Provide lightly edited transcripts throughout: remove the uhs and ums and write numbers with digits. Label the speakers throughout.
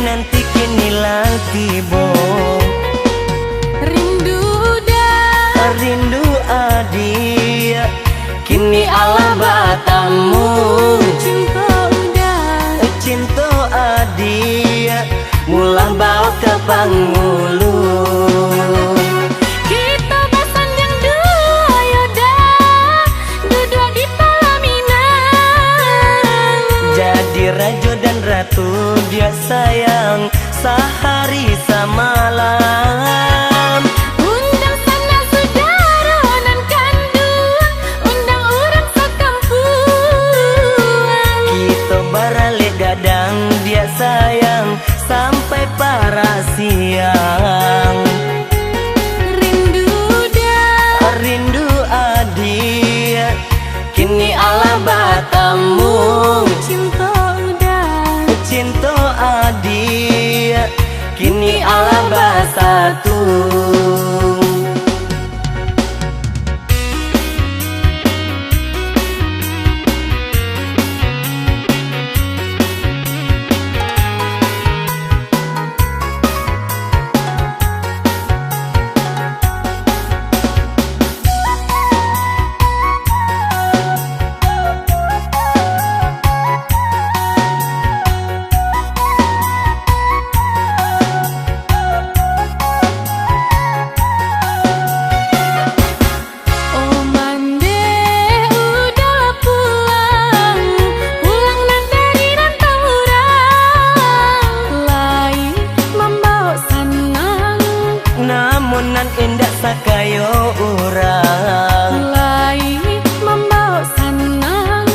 Speaker 1: dinanti kini lang tibo.
Speaker 2: Rindu dah,
Speaker 1: rindu adia, kini ala batamu.
Speaker 2: cinta udah,
Speaker 1: Cinta adia, mulah bawa ke Pangulu.
Speaker 2: kita besan yang dua yodah, duduk di pelaminan.
Speaker 1: Jadi raja dan ratu dia sayang sehari semalam.
Speaker 2: Undang sana saudara nan kandung, undang orang sekampung.
Speaker 1: Kita barale gadang dia sayang sampai para siang.
Speaker 2: Rindu dah,
Speaker 1: Rindu adia, kini ala batamu.
Speaker 2: cinta udah,
Speaker 1: Cinta adia, kini ala basatu.
Speaker 2: oh mande udah pulang, pulang nan dari rantau orang, lain membawa sanang,
Speaker 1: Namun nan indah sakayo urang.
Speaker 2: lain membawa sanang.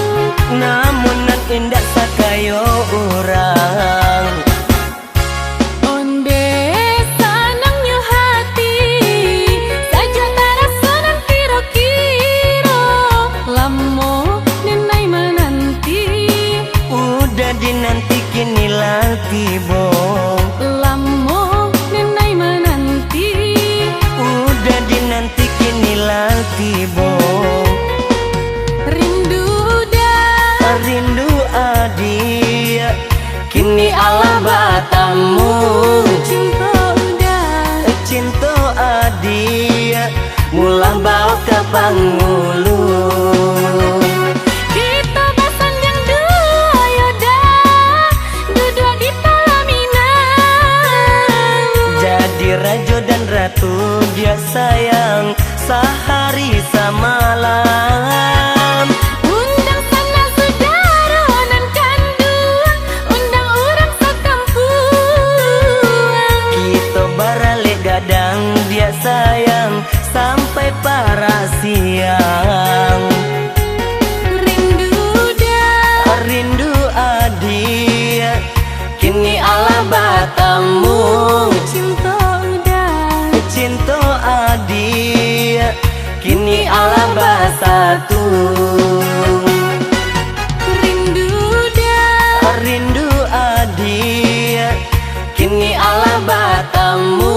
Speaker 1: Namun nan indah sakayo urang.
Speaker 2: Onde sanangnya hati, saja terasa nan kiro-kiro, lamo nenai menanti,
Speaker 1: Udah dinanti kini lang tibo.
Speaker 2: lamo nenai menanti.
Speaker 1: Udah dinanti kini lang tibo.
Speaker 2: Rindu dah,
Speaker 1: Rindu adia, kini ala batamu.
Speaker 2: cinta udah,
Speaker 1: Cinta adia, mulah bawa ke Pangulu.
Speaker 2: kita besan yang dua yodah, duduk di pelaminan.
Speaker 1: Jadi raja dan ratu dia sayang sehari semalam.
Speaker 2: Undang sana saudara nan kandung, undang orang sekampung.
Speaker 1: Kita barale gadang dia sayang sampai para siang.
Speaker 2: Rindu dah,
Speaker 1: Rindu adia, kini ala batamu.
Speaker 2: cinta udah,
Speaker 1: Cinta adia, kini ala basatu.
Speaker 2: rindu dah,
Speaker 1: Rindu adia, kini ala batamu.